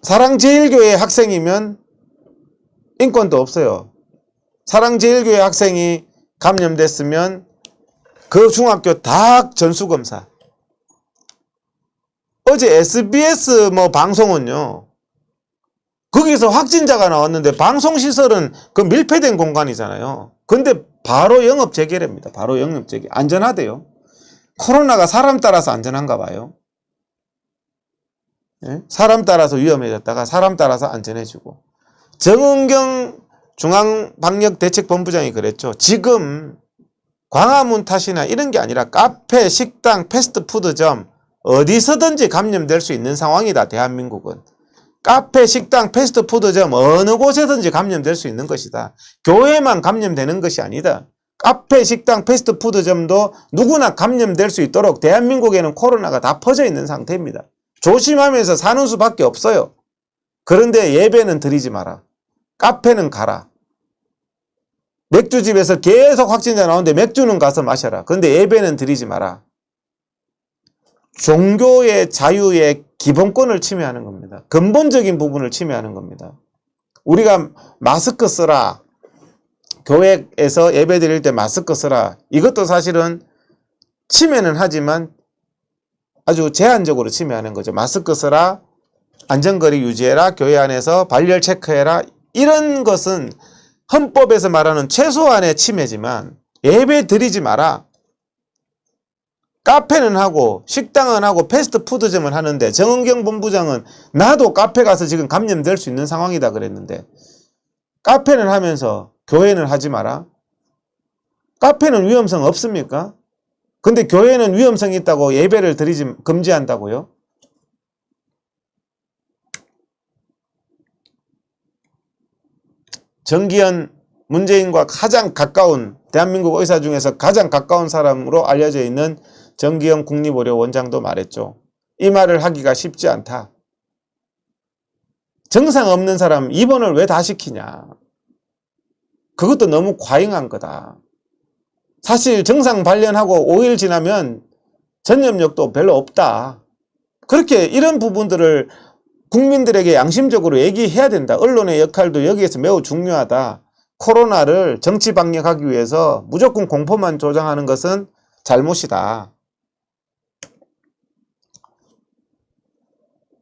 사랑제일교회 학생이면 인권도 없어요. 사랑제일교회 학생이 감염됐으면 그 중학교 다 전수검사. 어제 SBS 방송은요, 거기서 확진자가 나왔는데 방송시설은 그 밀폐된 공간이잖아요. 근데 바로 영업 재개랍니다. 바로 영업 재개. 안전하대요. 코로나가 사람 따라서 안전한가 봐요. 예? 사람 따라서 위험해졌다가 사람 따라서 안전해지고. 정은경 중앙방역대책본부장이 그랬죠. 지금 광화문 탓이나 이런 게 아니라 카페, 식당, 패스트푸드점 어디서든지 감염될 수 있는 상황이다. 대한민국은. 카페, 식당, 패스트푸드점 어느 곳에든지 감염될 수 있는 것이다. 교회만 감염되는 것이 아니다. 카페, 식당, 패스트푸드점도 누구나 감염될 수 있도록 대한민국에는 코로나가 다 퍼져 있는 상태입니다. 조심하면서 사는 수밖에 없어요. 그런데 예배는 드리지 마라. 카페는 가라. 맥주집에서 계속 확진자 나오는데 맥주는 가서 마셔라. 그런데 예배는 드리지 마라. 종교의 자유의 기본권을 침해하는 겁니다. 근본적인 부분을 침해하는 겁니다. 우리가 마스크 쓰라. 교회에서 예배 드릴 때 마스크 쓰라. 이것도 사실은 침해는 하지만 아주 제한적으로 침해하는 거죠. 마스크 쓰라. 안전거리 유지해라. 교회 안에서 발열 체크해라. 이런 것은 헌법에서 말하는 최소한의 침해지만 예배 드리지 마라. 카페는 하고 식당은 하고 패스트푸드점은 하는데 정은경 본부장은 나도 카페 가서 지금 감염될 수 있는 상황이다 그랬는데 카페는 하면서 교회는 하지 마라. 카페는 위험성 없습니까? 근데 교회는 위험성이 있다고 예배를 드리지 금지한다고요? 정기현 문재인과 가장 가까운 대한민국 의사 중에서 가장 가까운 사람으로 알려져 있는 정기현 국립의료원장도 말했죠. 이 말을 하기가 쉽지 않다. 증상 없는 사람 입원을 왜 다 시키냐. 그것도 너무 과잉한 거다. 사실 증상 발현하고 5일 지나면 전염력도 별로 없다. 그렇게 이런 부분들을 국민들에게 양심적으로 얘기해야 된다. 언론의 역할도 여기에서 매우 중요하다. 코로나를 정치 방역하기 위해서 무조건 공포만 조장하는 것은 잘못이다.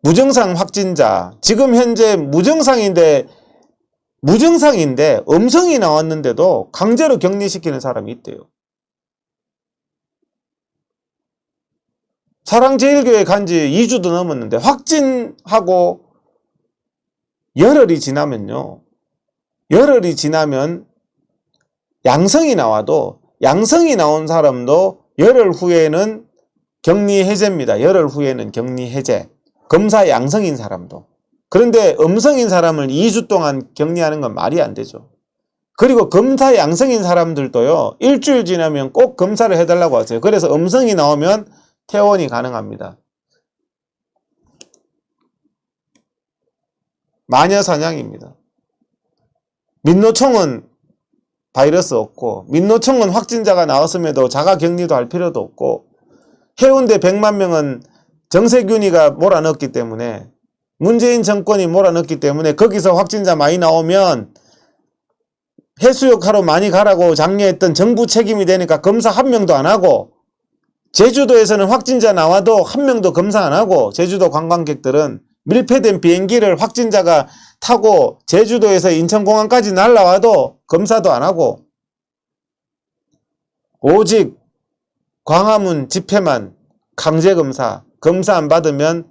무증상 확진자, 지금 현재 무증상인데 음성이 나왔는데도 강제로 격리시키는 사람이 있대요. 사랑제일교회 간지 2주도 넘었는데 확진하고 열흘이 지나면 양성이 나와도 양성이 나온 사람도 열흘 후에는 격리 해제입니다. 열흘 후에는 격리 해제. 검사 양성인 사람도. 그런데 음성인 사람을 2주 동안 격리하는 건 말이 안 되죠. 그리고 검사 양성인 사람들도요. 일주일 지나면 꼭 검사를 해달라고 하세요. 그래서 음성이 나오면 퇴원이 가능합니다. 마녀사냥입니다. 민노총은 바이러스 없고 민노총은 확진자가 나왔음에도 자가격리도 할 필요도 없고 해운대 100만 명은 정세균이가 몰아넣었기 때문에 문재인 정권이 몰아넣었기 때문에 거기서 확진자 많이 나오면 해수욕하러 많이 가라고 장려했던 정부 책임이 되니까 검사 한 명도 안 하고 제주도에서는 확진자 나와도 한 명도 검사 안 하고 제주도 관광객들은 밀폐된 비행기를 확진자가 타고 제주도에서 인천공항까지 날라와도 검사도 안 하고 오직 광화문 집회만 강제검사, 검사 안 받으면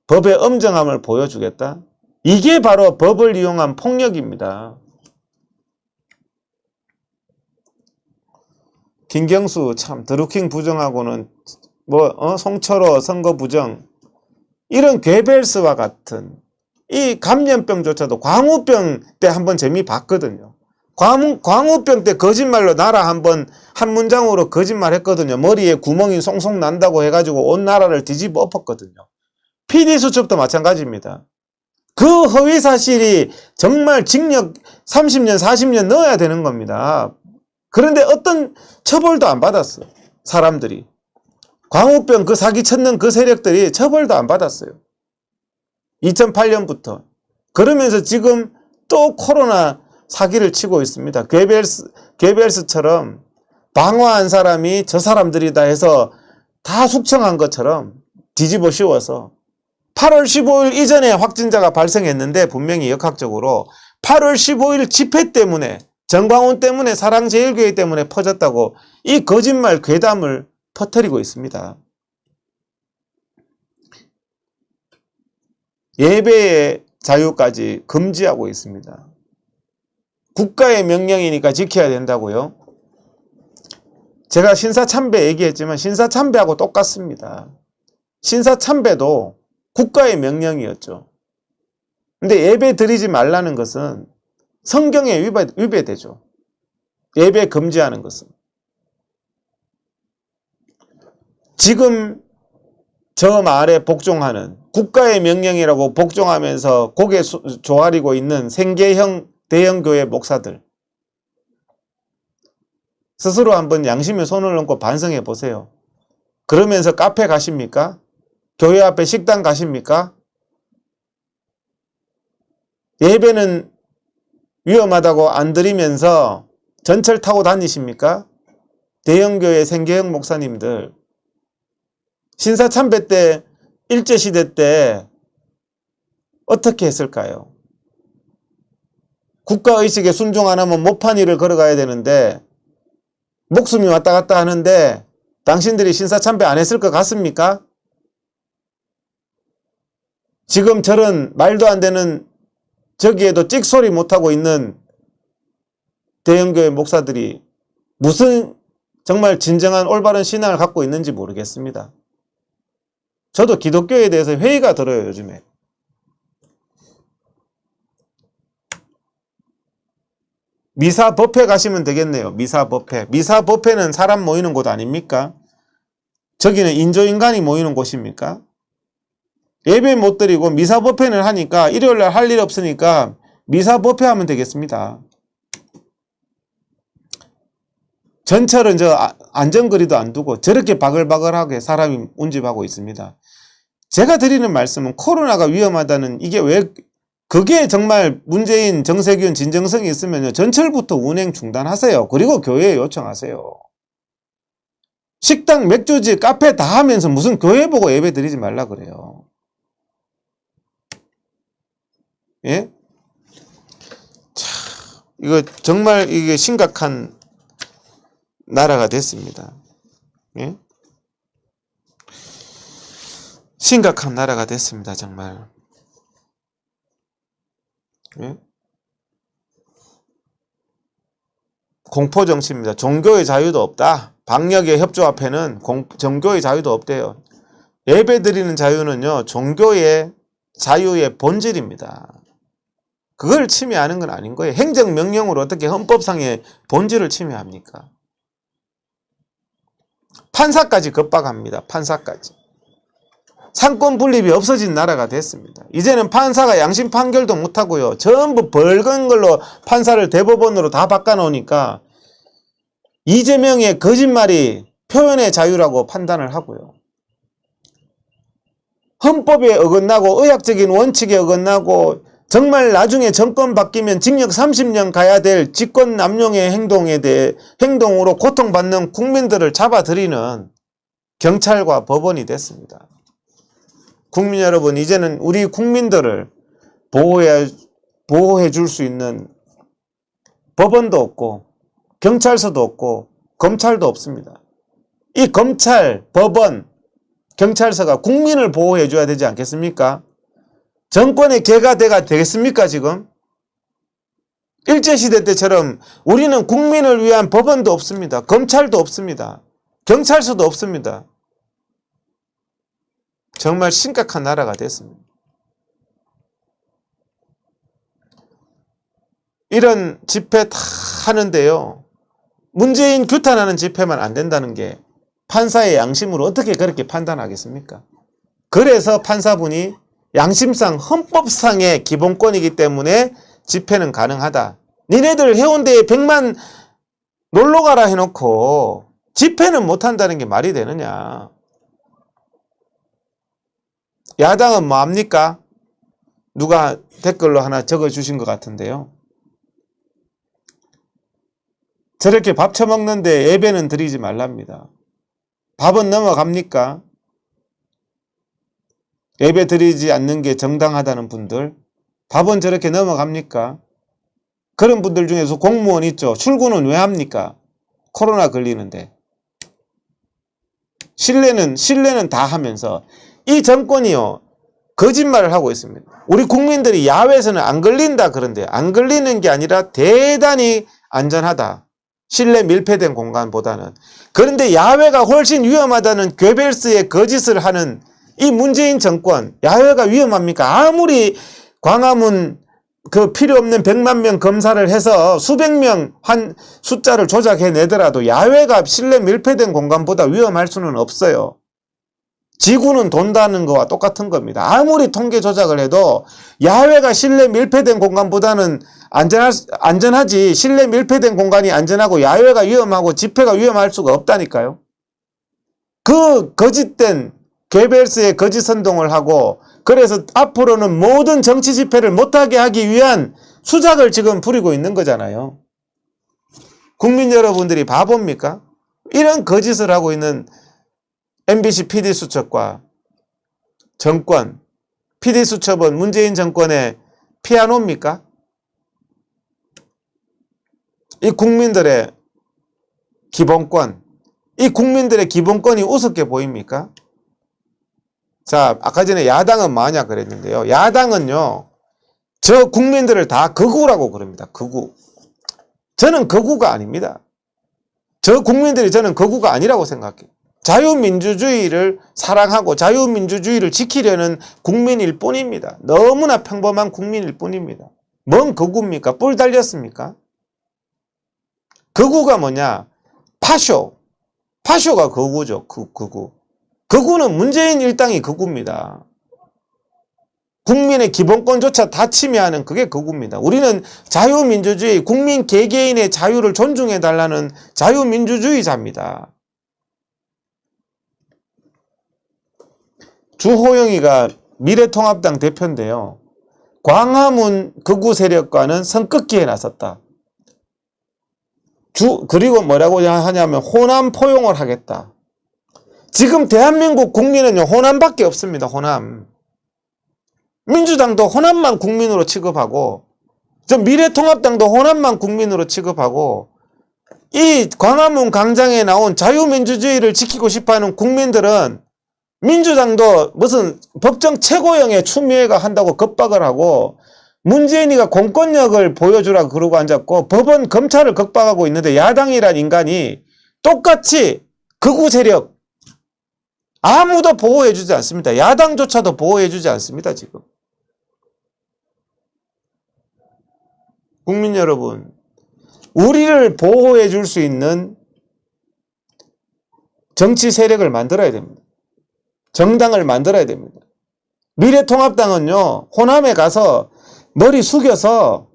법의 엄정함을 보여주겠다. 이게 바로 법을 이용한 폭력입니다. 김경수 참 드루킹 부정하고는 송철호 선거 부정 이런 괴벨스와 같은 이 감염병조차도 광우병 때 한번 재미 봤거든요. 광우병 때 거짓말로 나라 한번 한 문장으로 거짓말 했거든요. 머리에 구멍이 송송 난다고 해가지고 온 나라를 뒤집어 엎었거든요. PD수첩도 마찬가지입니다. 그 허위사실이 정말 징역 30년 40년 넣어야 되는 겁니다. 그런데 어떤 처벌도 안 받았어요. 사람들이. 광우병 그 사기 쳤는 그 세력들이 처벌도 안 받았어요. 2008년부터. 그러면서 지금 또 코로나 사기를 치고 있습니다. 괴벨스처럼 방어한 사람이 저 사람들이다 해서 다 숙청한 것처럼 뒤집어 씌워서 8월 15일 이전에 확진자가 발생했는데 분명히 역학적으로 8월 15일 집회 때문에 정광훈 때문에 사랑제일교회 때문에 퍼졌다고 이 거짓말 괴담을 퍼뜨리고 있습니다. 예배의 자유까지 금지하고 있습니다. 국가의 명령이니까 지켜야 된다고요? 제가 신사참배 얘기했지만 신사참배하고 똑같습니다. 신사참배도 국가의 명령이었죠. 근데 예배 드리지 말라는 것은 성경에 위배되죠. 예배 금지하는 것은. 지금 저 말에 복종하는 국가의 명령이라고 복종하면서 고개 조아리고 있는 생계형 대형교회 목사들, 스스로 한번 양심에 손을 얹고 반성해 보세요. 그러면서 카페 가십니까? 교회 앞에 식당 가십니까? 예배는 위험하다고 안 드리면서 전철 타고 다니십니까? 대형교회 생계형 목사님들, 신사참배 때, 일제시대 때 어떻게 했을까요? 국가의식에 순종 안 하면 못판 위를 걸어가야 되는데 목숨이 왔다 갔다 하는데 당신들이 신사참배 안 했을 것 같습니까? 지금 저런 말도 안 되는 저기에도 찍소리 못하고 있는 대형교회 목사들이 무슨 정말 진정한 올바른 신앙을 갖고 있는지 모르겠습니다. 저도 기독교에 대해서 회의가 들어요, 요즘에. 미사 법회 가시면 되겠네요. 미사 법회. 미사 법회는 사람 모이는 곳 아닙니까? 저기는 인조인간이 모이는 곳입니까? 예배 못 드리고 미사 법회는 하니까 일요일날 할 일 없으니까 미사 법회 하면 되겠습니다. 전철은 저 안전거리도 안 두고 저렇게 바글바글하게 사람이 운집하고 있습니다. 제가 드리는 말씀은 코로나가 위험하다는 이게 왜 그게 정말 문재인, 정세균, 진정성이 있으면요. 전철부터 운행 중단하세요. 그리고 교회에 요청하세요. 식당, 맥주집, 카페 다 하면서 무슨 교회 보고 예배 드리지 말라 그래요. 예? 자, 이거 정말 이게 심각한 나라가 됐습니다. 예? 심각한 나라가 됐습니다. 정말. 예? 공포정치입니다. 종교의 자유도 없다. 방역의 협조 앞에는 종교의 자유도 없대요. 예배 드리는 자유는요, 종교의 자유의 본질입니다. 그걸 침해하는 건 아닌 거예요. 행정명령으로 어떻게 헌법상의 본질을 침해합니까? 판사까지 겁박합니다. 판사까지. 상권 분립이 없어진 나라가 됐습니다. 이제는 판사가 양심 판결도 못하고요. 전부 벌건 걸로 판사를 대법원으로 다 바꿔놓으니까 이재명의 거짓말이 표현의 자유라고 판단을 하고요. 헌법에 어긋나고 의학적인 원칙에 어긋나고 정말 나중에 정권 바뀌면 징역 30년 가야 될 직권 남용의 행동으로 고통받는 국민들을 잡아들이는 경찰과 법원이 됐습니다. 국민 여러분, 이제는 우리 국민들을 보호해 줄 수 있는 법원도 없고 경찰서도 없고 검찰도 없습니다. 이 검찰, 법원, 경찰서가 국민을 보호해 줘야 되지 않겠습니까? 정권의 개가 되겠습니까 지금? 일제시대 때처럼 우리는 국민을 위한 법원도 없습니다. 검찰도 없습니다. 경찰서도 없습니다. 정말 심각한 나라가 됐습니다. 이런 집회 다 하는데요. 문재인 규탄하는 집회만 안 된다는 게 판사의 양심으로 어떻게 그렇게 판단하겠습니까? 그래서 판사분이 양심상 헌법상의 기본권이기 때문에 집회는 가능하다. 니네들 해운대에 100만 놀러가라 해놓고 집회는 못한다는 게 말이 되느냐. 야당은 뭐합니까? 누가 댓글로 하나 적어주신 것 같은데요. 저렇게 밥 처먹는데 예배는 드리지 말랍니다. 밥은 넘어갑니까? 예배 드리지 않는 게 정당하다는 분들, 밥은 저렇게 넘어갑니까? 그런 분들 중에서 공무원 있죠. 출근은 왜 합니까? 코로나 걸리는데. 신뢰는 다 하면서 이 정권이요, 거짓말을 하고 있습니다. 우리 국민들이 야외에서는 안 걸린다 그런데 안 걸리는 게 아니라 대단히 안전하다. 실내 밀폐된 공간보다는. 그런데 야외가 훨씬 위험하다는 괴벨스의 거짓을 하는 이 문재인 정권, 야외가 위험합니까? 아무리 광화문 그 필요 없는 100만 명 검사를 해서 수백 명 한 숫자를 조작해내더라도 야외가 실내 밀폐된 공간보다 위험할 수는 없어요. 지구는 돈다는 거와 똑같은 겁니다. 아무리 통계 조작을 해도 야외가 실내 밀폐된 공간보다는 안전하지, 실내 밀폐된 공간이 안전하고 야외가 위험하고 집회가 위험할 수가 없다니까요. 그 거짓된 괴벨스의 거짓 선동을 하고, 그래서 앞으로는 모든 정치 집회를 못하게 하기 위한 수작을 지금 부리고 있는 거잖아요. 국민 여러분들이 바보입니까? 이런 거짓을 하고 있는 MBC PD수첩과 정권, PD수첩은 문재인 정권의 피아노입니까? 이 국민들의 기본권, 이 국민들의 기본권이 우습게 보입니까? 자, 아까 전에 야당은 뭐하냐 그랬는데요. 야당은요, 저 국민들을 다 극우라고 그럽니다. 극우. 저는 극우가 아닙니다. 저 국민들이 저는 극우가 아니라고 생각해요. 자유민주주의를 사랑하고 자유민주주의를 지키려는 국민일 뿐입니다. 너무나 평범한 국민일 뿐입니다. 뭔 극우입니까? 뿔 달렸습니까? 극우가 뭐냐? 파쇼가 극우죠. 극우. 극우는 문재인 일당이 극우입니다. 국민의 기본권조차 다 침해하는 그게 극우입니다. 우리는 자유민주주의, 국민 개개인의 자유를 존중해달라는 자유민주주의자입니다. 주호영이가 미래통합당 대표인데요. 광화문 극우 세력과는 선긋기에 나섰다. 그리고 뭐라고 하냐면 호남 포용을 하겠다. 지금 대한민국 국민은요, 호남밖에 없습니다. 호남. 민주당도 호남만 국민으로 취급하고, 저 미래통합당도 호남만 국민으로 취급하고, 이 광화문 광장에 나온 자유민주주의를 지키고 싶어하는 국민들은 민주당도 무슨 법정 최고형의 추미애가 한다고 겁박을 하고, 문재인이가 공권력을 보여주라 그러고 앉았고, 법원 검찰을 겁박하고 있는데 야당이란 인간이 똑같이 극우 세력 아무도 보호해주지 않습니다. 야당조차도 보호해주지 않습니다. 지금 국민 여러분, 우리를 보호해줄 수 있는 정치 세력을 만들어야 됩니다. 정당을 만들어야 됩니다. 미래통합당은요, 호남에 가서 머리 숙여서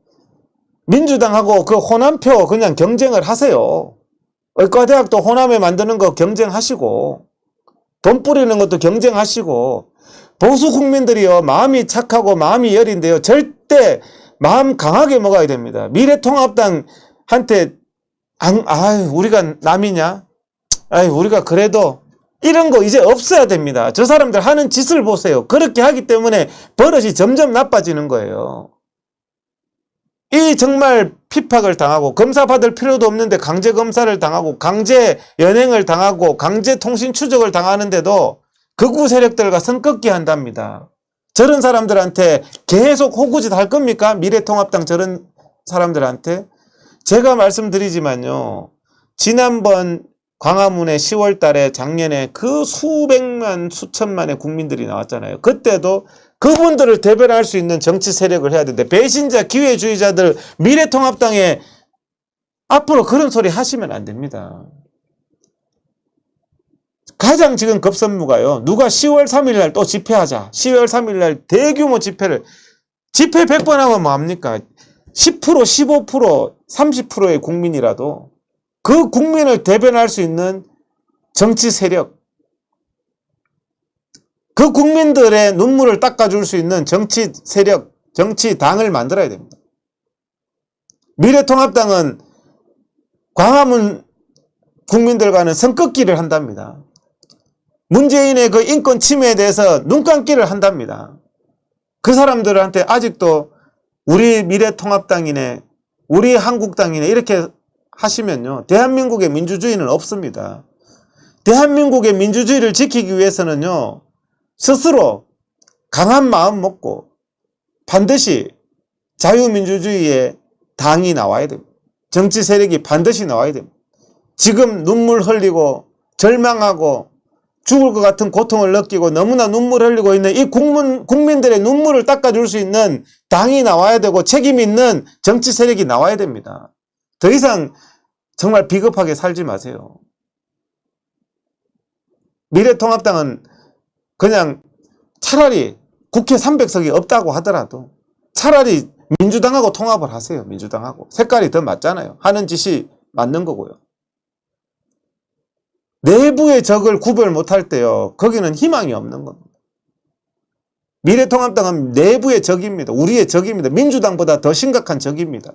민주당하고 그 호남표 그냥 경쟁을 하세요. 의과대학도 호남에 만드는 거 경쟁하시고, 돈 뿌리는 것도 경쟁하시고, 보수 국민들이요, 마음이 착하고 마음이 여린데요, 절대 마음 강하게 먹어야 됩니다. 미래통합당한테 우리가 남이냐? 우리가 그래도 이런 거 이제 없어야 됩니다. 저 사람들 하는 짓을 보세요. 그렇게 하기 때문에 버릇이 점점 나빠지는 거예요. 이 정말 핍박을 당하고 검사 받을 필요도 없는데 강제 검사를 당하고 강제 연행을 당하고 강제 통신 추적을 당하는데도 극우 세력들과 선긋기 한답니다. 저런 사람들한테 계속 호구짓 할 겁니까? 미래통합당 저런 사람들한테? 제가 말씀드리지만요, 지난번 광화문에 10월 달에 작년에 그 수백만 수천만의 국민들이 나왔잖아요. 그때도 그분들을 대변할 수 있는 정치 세력을 해야 되는데, 배신자 기회주의자들 미래통합당에 앞으로 그런 소리 하시면 안 됩니다. 가장 지금 급선무가요, 누가 10월 3일 날 또 집회하자, 10월 3일 날 대규모 집회 100번 하면 뭐합니까? 10%, 15%, 30%의 국민이라도 그 국민을 대변할 수 있는 정치 세력, 그 국민들의 눈물을 닦아줄 수 있는 정치 세력, 정치 당을 만들어야 됩니다. 미래통합당은 광화문 국민들과는 선긋기를 한답니다. 문재인의 그 인권 침해에 대해서 눈 감기를 한답니다. 그 사람들한테 아직도 우리 미래통합당이네, 우리 한국당이네 이렇게 하시면요, 대한민국의 민주주의는 없습니다. 대한민국의 민주주의를 지키기 위해서는요, 스스로 강한 마음 먹고 반드시 자유민주주의의 당이 나와야 됩니다. 정치 세력이 반드시 나와야 됩니다. 지금 눈물 흘리고 절망하고 죽을 것 같은 고통을 느끼고 너무나 눈물 흘리고 있는 이 국민들의 눈물을 닦아줄 수 있는 당이 나와야 되고 책임 있는 정치 세력이 나와야 됩니다. 더 이상 정말 비겁하게 살지 마세요. 미래통합당은 그냥 차라리 국회 300석이 없다고 하더라도 차라리 민주당하고 통합을 하세요. 민주당하고. 색깔이 더 맞잖아요. 하는 짓이 맞는 거고요. 내부의 적을 구별 못할 때요, 거기는 희망이 없는 겁니다. 미래통합당은 내부의 적입니다. 우리의 적입니다. 민주당보다 더 심각한 적입니다.